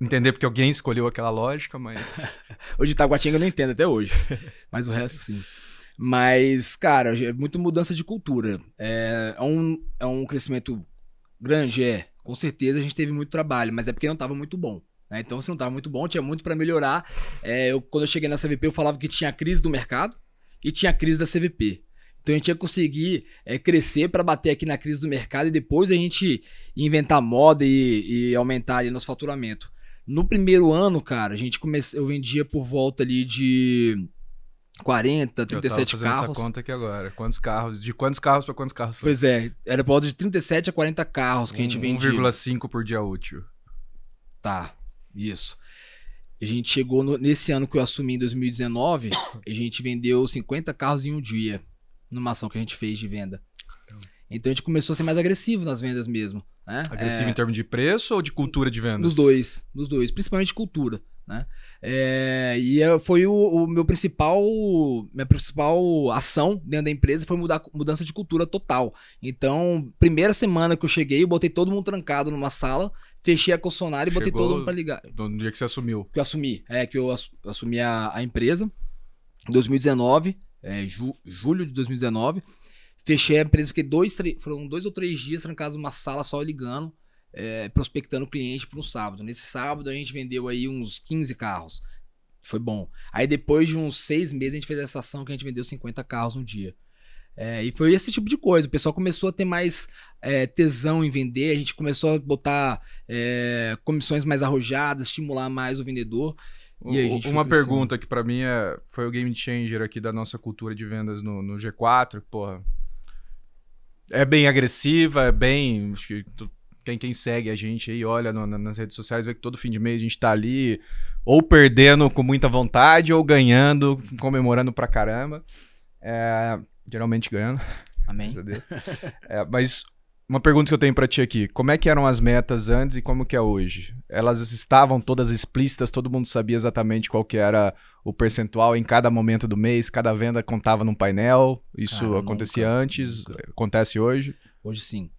entender porque alguém escolheu aquela lógica, mas... O de Taguatinga eu não entendo até hoje, mas o resto sim. Mas, cara, é muita mudança de cultura. É um crescimento grande, com certeza a gente teve muito trabalho, mas é porque não estava muito bom. Né? Então, se não estava muito bom, tinha muito para melhorar. Quando eu cheguei na CVP, eu falava que tinha crise do mercado e tinha crise da CVP. Então, a gente ia conseguir crescer para bater aqui na crise do mercado e depois a gente inventar moda e aumentar ali nosso faturamento. No primeiro ano, cara, eu vendia por volta ali de 40, 37 eu tava fazendo carros. Essa conta aqui agora. Quantos carros? De quantos carros para quantos carros foi? Pois era por volta de 37 a 40 carros que a gente vendia. 1,5 por dia útil. Tá, isso. A gente chegou nesse ano que eu assumi em 2019, a gente vendeu 50 carros em um dia, numa ação que a gente fez de venda. Então a gente começou a ser mais agressivo nas vendas mesmo. Né? Agressivo em termos de preço ou de cultura de vendas? Nos dois, principalmente cultura. Né? Foi minha principal ação dentro da empresa foi mudança de cultura total. Então, primeira semana que eu cheguei, eu botei todo mundo trancado numa sala, fechei a concessionária e botei todo mundo pra ligar. No dia que você assumiu? Que eu assumi. Que eu assumi a empresa em 2019, julho de 2019. Fechei a empresa, fiquei foram 2 ou 3 dias trancados numa sala só ligando. Prospectando o cliente para um sábado. Nesse sábado a gente vendeu aí uns 15 carros. Foi bom. Aí depois de uns 6 meses a gente fez essa ação que a gente vendeu 50 carros no dia. E foi esse tipo de coisa. O pessoal começou a ter mais tesão em vender. A gente começou a botar comissões mais arrojadas, estimular mais o vendedor. E aí a gente uma pergunta que para mim foi o game changer aqui da nossa cultura de vendas no G4. Porra, é bem agressiva, é bem... Acho que quem segue a gente aí, olha nas redes sociais, vê que todo fim de mês a gente tá ali ou perdendo com muita vontade ou ganhando, comemorando pra caramba. Geralmente ganhando. Amém. Mas uma pergunta que eu tenho pra ti aqui. Como é que eram as metas antes e como que é hoje? Elas estavam todas explícitas, todo mundo sabia exatamente qual que era o percentual em cada momento do mês, cada venda contava num painel, isso acontecia antes, acontece hoje? Hoje sim.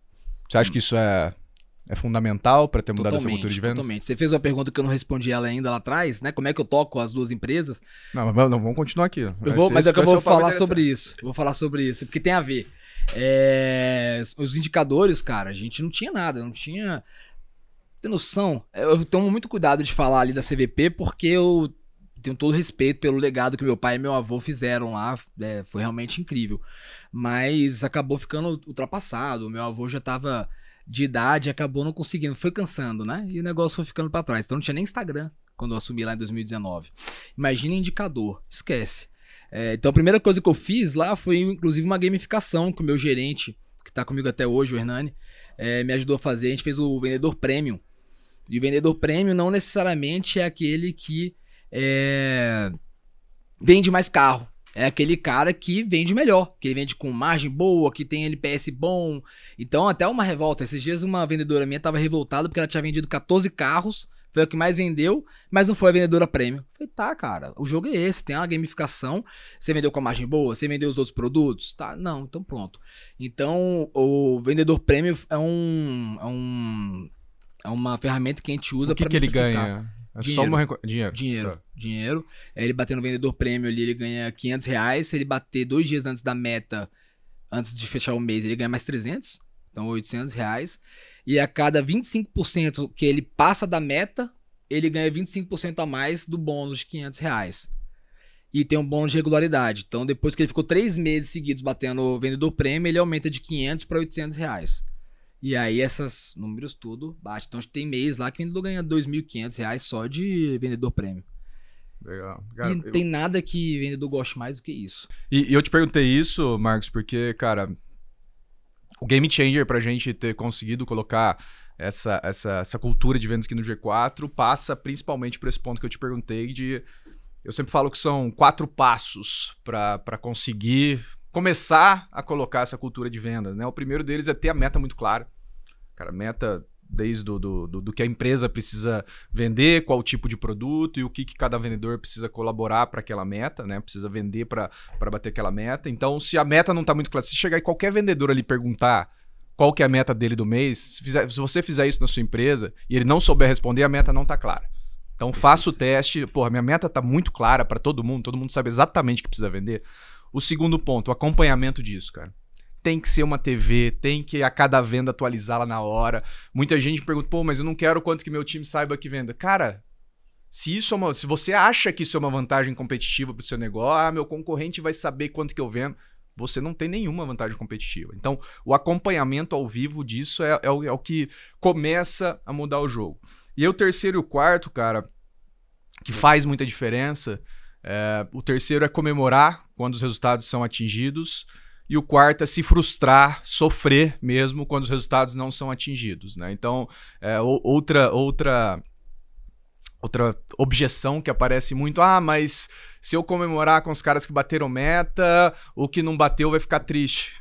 Você acha que isso é fundamental para ter mudado essa cultura de vendas? Totalmente. Você fez uma pergunta que eu não respondi ela ainda lá atrás, né? Como é que eu toco as duas empresas? Não, vamos continuar aqui. Eu vou falar sobre isso. Vou falar sobre isso, porque tem a ver. Os indicadores, cara, a gente não tinha nada, não tinha... Tem noção? Eu tomo muito cuidado de falar ali da CVP, porque eu tenho todo respeito pelo legado que meu pai e meu avô fizeram lá. Foi realmente incrível. Mas acabou ficando ultrapassado. Meu avô já estava... de idade, acabou não conseguindo, foi cansando, né? E o negócio foi ficando pra trás. Então não tinha nem Instagram quando eu assumi lá em 2019. Imagina indicador, esquece. Então a primeira coisa que eu fiz lá foi inclusive uma gamificação que o meu gerente, que tá comigo até hoje, o Hernani, me ajudou a fazer. A gente fez o vendedor premium. E o vendedor premium não necessariamente é aquele que vende mais carro. É aquele cara que vende melhor, que vende com margem boa, que tem NPS bom. Então, até uma revolta. Esses dias uma vendedora minha estava revoltada porque ela tinha vendido 14 carros, foi a que mais vendeu, mas não foi a vendedora premium. Eu falei, tá, cara, o jogo é esse, tem uma gamificação, você vendeu com a margem boa, você vendeu os outros produtos? Tá, não, então pronto. Então, o vendedor premium é uma ferramenta que a gente usa para que ele ganha? Dinheiro. Dinheiro. Ele bater no vendedor prêmio ali, ele ganha R$500. Se ele bater 2 dias antes da meta, antes de fechar o mês, ele ganha mais 300. Então, R$800. E a cada 25% que ele passa da meta, ele ganha 25% a mais do bônus de R$500. E tem um bônus de regularidade. Então, depois que ele ficou 3 meses seguidos batendo o vendedor prêmio, ele aumenta de R$500 para R$800. E aí esses números tudo bate. Então a gente tem mês lá que o vendedor ganha R$2.500 só de vendedor prêmio. Legal. Cara, e não tem nada que vendedor goste mais do que isso. E eu te perguntei isso, Marcos, porque, cara, o game changer pra gente ter conseguido colocar essa cultura de vendas aqui no G4 passa principalmente por esse ponto que eu te perguntei de... Eu sempre falo que são 4 passos para conseguir... começar a colocar essa cultura de vendas, né? O primeiro deles é ter a meta muito clara. Cara, meta desde do que a empresa precisa vender, qual tipo de produto e o que cada vendedor precisa colaborar para aquela meta, né? Precisa vender para bater aquela meta. Então, se a meta não está muito clara, se chegar e qualquer vendedor ali perguntar qual que é a meta dele do mês, se você fizer isso na sua empresa e ele não souber responder, a meta não está clara. Então, faça o teste. Porra, minha meta está muito clara para todo mundo sabe exatamente o que precisa vender. O segundo ponto, o acompanhamento disso, cara. Tem que ser uma TV, tem que a cada venda atualizá-la na hora. Muita gente pergunta, pô, mas eu não quero quanto que meu time saiba que venda. Cara, se você acha que isso é uma vantagem competitiva para o seu negócio, meu concorrente vai saber quanto que eu vendo, você não tem nenhuma vantagem competitiva. Então, o acompanhamento ao vivo disso é o que começa a mudar o jogo. E aí, o terceiro e o quarto, cara, que faz muita diferença, o terceiro é comemorar quando os resultados são atingidos, e o quarto é se frustrar, sofrer mesmo quando os resultados não são atingidos, né? Então, outra objeção que aparece muito, mas se eu comemorar com os caras que bateram meta, o que não bateu vai ficar triste.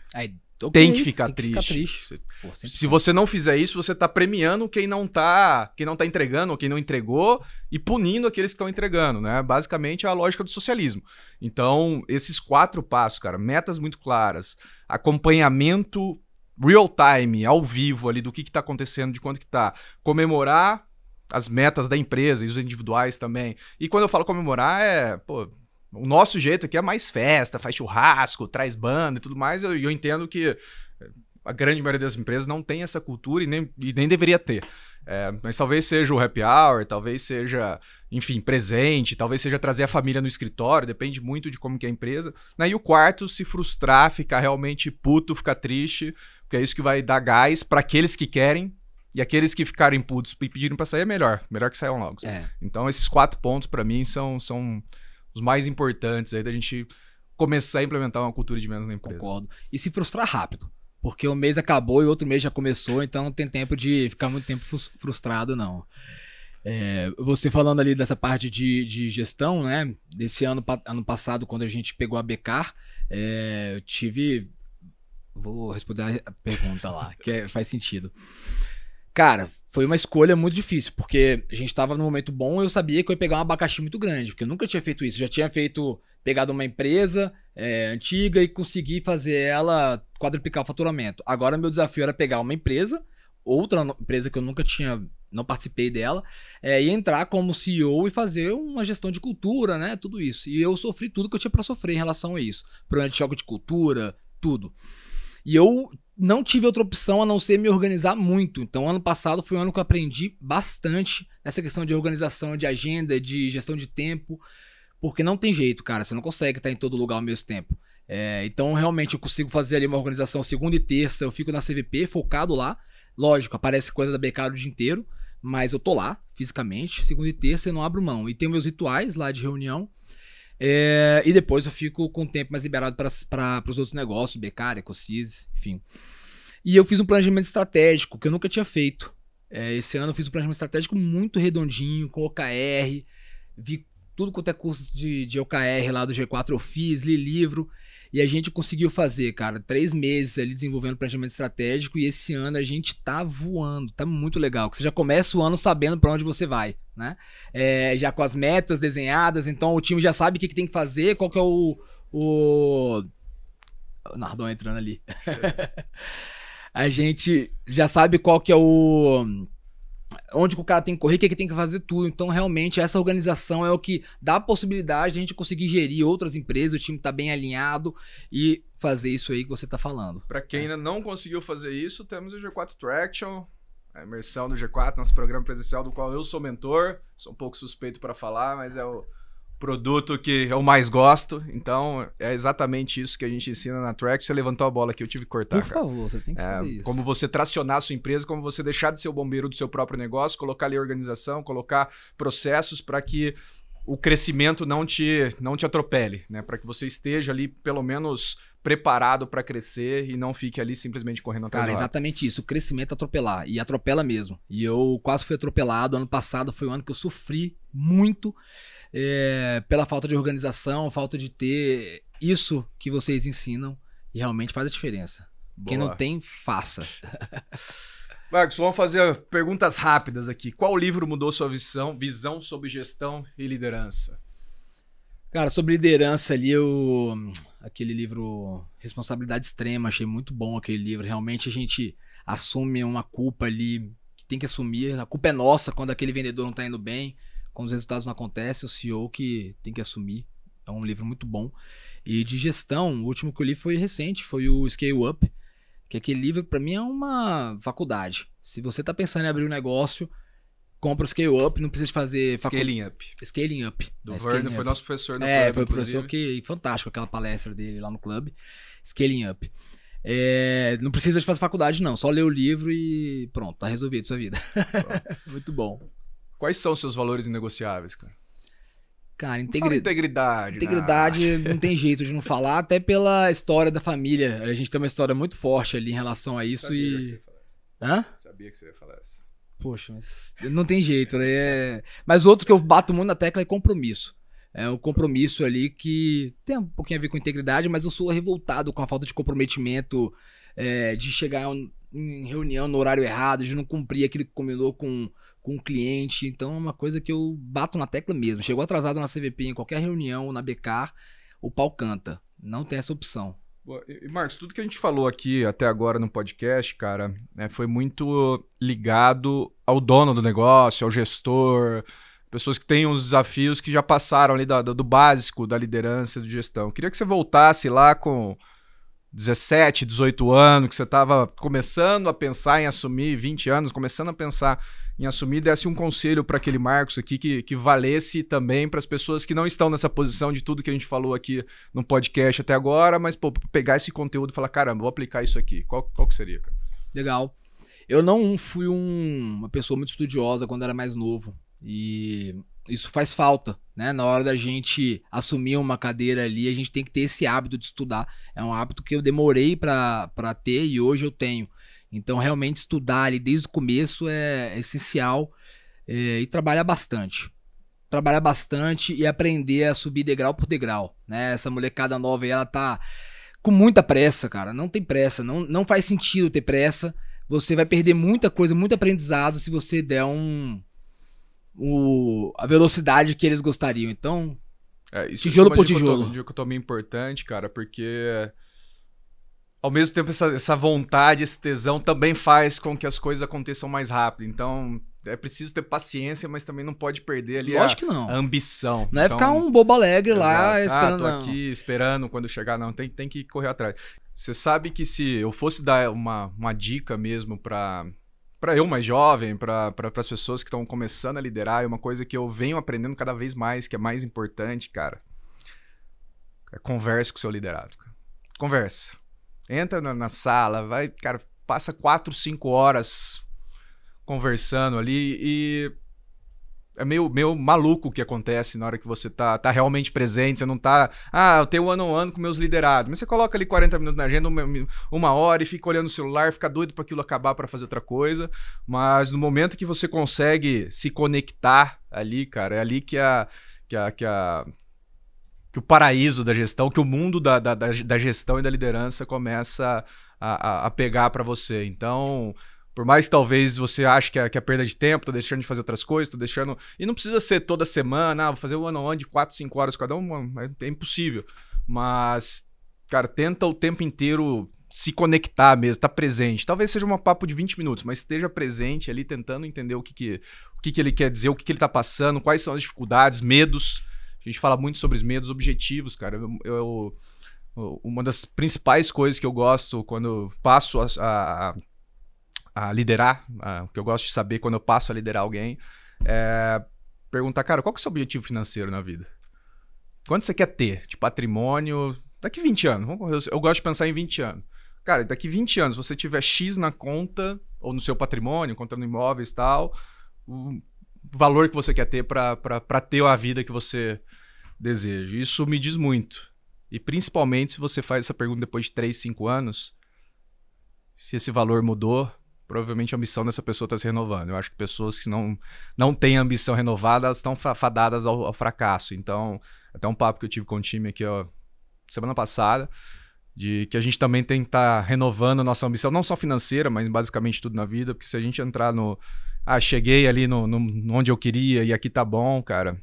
Tem que ficar triste. Pô, se você não fizer isso, você tá premiando quem não tá entregando, ou quem não entregou, e punindo aqueles que estão entregando, né? Basicamente é a lógica do socialismo. Então, esses 4 passos, cara, metas muito claras, acompanhamento real time, ao vivo ali, do que tá acontecendo, de quanto que tá, comemorar as metas da empresa e os individuais também. E quando eu falo comemorar, o nosso jeito aqui é mais festa, faz churrasco, traz banda e tudo mais. Eu entendo que a grande maioria das empresas não tem essa cultura e nem deveria ter. Mas talvez seja o happy hour, talvez seja, enfim, presente, talvez seja trazer a família no escritório, depende muito de como que é a empresa. E o quarto, se frustrar, ficar realmente puto, ficar triste, porque é isso que vai dar gás para aqueles que querem. E aqueles que ficarem putos e pedirem para sair é melhor que saiam logo. Então esses 4 pontos para mim são os mais importantes aí da gente começar a implementar uma cultura de vendas na empresa. Concordo. E se frustrar rápido, porque o mês acabou e outro mês já começou, então não tem tempo de ficar muito tempo frustrado, não. Você falando ali dessa parte de gestão, né? Desse ano passado, quando a gente pegou a Becar, eu tive... Vou responder a pergunta lá, que faz sentido. Cara, foi uma escolha muito difícil, porque a gente tava num momento bom e eu sabia que eu ia pegar um abacaxi muito grande, porque eu nunca tinha feito isso. Eu já tinha pegado uma empresa antiga e conseguir fazer ela quadruplicar o faturamento. Agora meu desafio era pegar uma empresa, outra empresa que eu não participei dela, e entrar como CEO e fazer uma gestão de cultura, né, tudo isso. E eu sofri tudo que eu tinha pra sofrer em relação a isso. Problema de choque de cultura, tudo. E eu não tive outra opção a não ser me organizar muito. Então, ano passado foi um ano que eu aprendi bastante essa questão de organização, de agenda, de gestão de tempo, porque não tem jeito, cara. Você não consegue estar em todo lugar ao mesmo tempo. Então, realmente, eu consigo fazer ali uma organização segunda e terça, eu fico na CVP, focado lá. Lógico, aparece coisa da Becar o dia inteiro, mas eu tô lá, fisicamente, segunda e terça, eu não abro mão. E tenho meus rituais lá de reunião. E depois eu fico com o tempo mais liberado para os outros negócios, Becar, Ecosys, enfim. E eu fiz um planejamento estratégico que eu nunca tinha feito. Esse ano eu fiz um planejamento estratégico muito redondinho, com OKR, vi tudo quanto é curso de OKR lá do G4 eu fiz, li livro, e a gente conseguiu fazer, cara, 3 meses ali desenvolvendo planejamento estratégico, e esse ano a gente tá voando, tá muito legal, que você já começa o ano sabendo para onde você vai, né? Já com as metas desenhadas, então o time já sabe o que tem que fazer, qual que é o Nardon entrando ali. A gente já sabe qual que é onde que o cara tem que correr, o que tem que fazer tudo. Então, realmente, essa organização é o que dá a possibilidade de a gente conseguir gerir outras empresas, o time tá bem alinhado e fazer isso aí que você tá falando. Para quem ainda não conseguiu fazer isso, temos o G4 Traction, a imersão do G4, nosso programa presencial do qual eu sou mentor. Sou um pouco suspeito para falar, mas é o produto que eu mais gosto. Então, é exatamente isso que a gente ensina na Track. Você levantou a bola aqui, eu tive que cortar. Por favor, você tem que fazer isso. Como você tracionar a sua empresa, como você deixar de ser o bombeiro do seu próprio negócio, colocar ali organização, colocar processos para que o crescimento não te atropele, né? Para que você esteja ali, pelo menos, preparado para crescer e não fique ali simplesmente correndo atrás. Cara, exatamente isso. O crescimento atropelar. E atropela mesmo. E eu quase fui atropelado. Ano passado foi um ano que eu sofri muito pela falta de organização, falta de ter isso que vocês ensinam. E realmente faz a diferença. Boa. Quem não tem, faça. Marcos, vamos fazer perguntas rápidas aqui. Qual livro mudou sua visão sobre gestão e liderança? Cara, sobre liderança ali, aquele livro Responsabilidade Extrema, achei muito bom aquele livro. Realmente a gente assume uma culpa ali que tem que assumir. A culpa é nossa quando aquele vendedor não tá indo bem, quando os resultados não acontecem, o CEO que tem que assumir. É um livro muito bom. E de gestão, o último que eu li foi recente, foi o Scale Up, que aquele livro para mim é uma faculdade. Se você tá pensando em abrir um negócio, compra o Scale Up, não precisa fazer Scaling Up. Scaling Up. Do Verne, foi nosso professor no clube. Foi o inclusive. professor que fantástico, aquela palestra dele lá no clube. Scaling Up. Não precisa de fazer faculdade, não. Só ler o livro e pronto, tá resolvido a sua vida. Muito bom. Quais são os seus valores inegociáveis, cara? Cara, integridade. Integridade não tem jeito de não falar, até pela história da família. A gente tem uma história muito forte ali em relação a isso. Sabia que você ia falar isso. Poxa, mas não tem jeito, né? Mas outro que eu bato muito na tecla é compromisso. É o compromisso ali que tem um pouquinho a ver com integridade, mas eu sou revoltado com a falta de comprometimento, de chegar em reunião no horário errado, de não cumprir aquilo que combinou com o cliente. Então é uma coisa que eu bato na tecla mesmo. Chegou atrasado na CVP, em qualquer reunião, na BK, o pau canta. Não tem essa opção. E Marcos, tudo que a gente falou aqui até agora no podcast, cara, foi muito ligado ao dono do negócio, ao gestor, pessoas que têm os desafios que já passaram ali do básico da liderança, de gestão. Queria que você voltasse lá com 17, 18 anos, que você estava começando a pensar em assumir, 20 anos, começando a pensar em assumir, desse um conselho para aquele Marcos aqui que valesse também para as pessoas que não estão nessa posição de tudo que a gente falou aqui no podcast até agora, mas pegar esse conteúdo e falar, caramba, vou aplicar isso aqui. Qual que seria, cara? Legal. Eu não fui uma pessoa muito estudiosa quando era mais novo e isso faz falta, né? Na hora da gente assumir uma cadeira ali, a gente tem que ter esse hábito de estudar. É um hábito que eu demorei para ter e hoje eu tenho. Então, realmente, estudar ali desde o começo é essencial e trabalhar bastante. Trabalhar bastante e aprender a subir degrau por degrau, né? Essa molecada nova aí, ela tá com muita pressa, cara. Não tem pressa, não faz sentido ter pressa. Você vai perder muita coisa, muito aprendizado se você der a velocidade que eles gostariam. Então, tijolo por tijolo. Isso é também importante, cara, porque ao mesmo tempo essa vontade, esse tesão também faz com que as coisas aconteçam mais rápido. Então, é preciso ter paciência, mas também não pode perder ali a ambição. Não é ficar um bobo alegre lá esperando. Tô aqui esperando quando chegar, não. Tem que correr atrás. Você sabe que se eu fosse dar uma dica mesmo para eu mais jovem, para as pessoas que estão começando a liderar, é uma coisa que eu venho aprendendo cada vez mais, que é mais importante, cara. Converse com o seu liderado. Cara. Conversa. Entra na sala, vai, cara, passa 4, 5 horas conversando ali e é meio maluco o que acontece na hora que você tá realmente presente, você não tá, eu tenho one-on-one com meus liderados, mas você coloca ali 40 minutos na agenda, uma hora e fica olhando o celular, fica doido para aquilo acabar para fazer outra coisa, mas no momento que você consegue se conectar ali, cara, é ali que o paraíso da gestão, que o mundo da gestão e da liderança começa a pegar para você. Então, por mais que talvez você ache que é perda de tempo, tô deixando de fazer outras coisas, tô deixando... E não precisa ser toda semana, vou fazer um one-on-one de 4, 5 horas cada um, é impossível. Mas, cara, tenta o tempo inteiro se conectar mesmo, tá presente. Talvez seja um papo de 20 minutos, mas esteja presente ali, tentando entender o que ele quer dizer, o que ele tá passando, quais são as dificuldades, medos. A gente fala muito sobre os medos, objetivos, cara. Uma das principais coisas que eu gosto quando eu passo a liderar, o que eu gosto de saber quando eu passo a liderar alguém, é perguntar, cara, qual que é o seu objetivo financeiro na vida? Quanto você quer ter de patrimônio daqui 20 anos? Eu gosto de pensar em 20 anos. Cara, daqui 20 anos, você tiver X na conta, ou no seu patrimônio, contando imóveis e tal, o valor que você quer ter para ter a vida que você deseja. Isso me diz muito. E principalmente se você faz essa pergunta depois de 3, 5 anos, se esse valor mudou, provavelmente a ambição dessa pessoa está se renovando. Eu acho que pessoas que não têm ambição renovada, elas estão fadadas ao fracasso. Então, até um papo que eu tive com o time aqui semana passada, de que a gente também tem que estar renovando a nossa ambição, não só financeira, mas basicamente tudo na vida, porque se a gente entrar no... cheguei ali no onde eu queria e aqui tá bom, cara.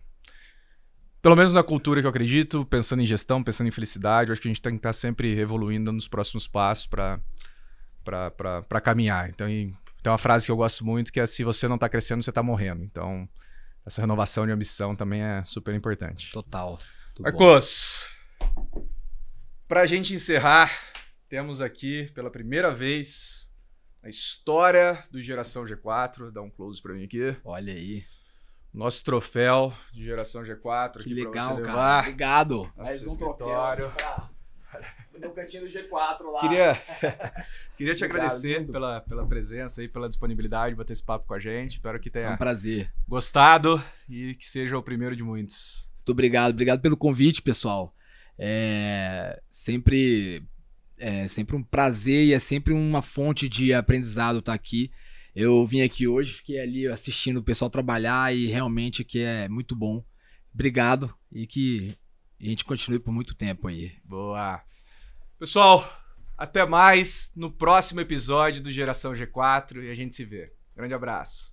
Pelo menos na cultura que eu acredito, pensando em gestão, pensando em felicidade, eu acho que a gente tem que estar sempre evoluindo nos próximos passos para caminhar. Então, tem uma frase que eu gosto muito, que é: se você não tá crescendo, você tá morrendo. Então, essa renovação de ambição também é super importante. Total. Marcos, pra gente encerrar, temos aqui, pela primeira vez na história do Geração G4, dá um close pra mim aqui. Olha aí. Nosso troféu de Geração G4 Que aqui legal, pra você levar. cara. Obrigado. Mais um troféu. No cantinho do G4 lá. Queria te agradecer pela presença e pela disponibilidade de bater esse papo com a gente. Espero que tenha prazer. Gostado e que seja o primeiro de muitos. Muito obrigado. Obrigado pelo convite, pessoal. Sempre um prazer e é sempre uma fonte de aprendizado estar aqui. Eu vim aqui hoje, fiquei ali assistindo o pessoal trabalhar e realmente que é muito bom. Obrigado e que a gente continue por muito tempo aí. Boa. Pessoal, até mais no próximo episódio do Geração G4 e a gente se vê. Grande abraço.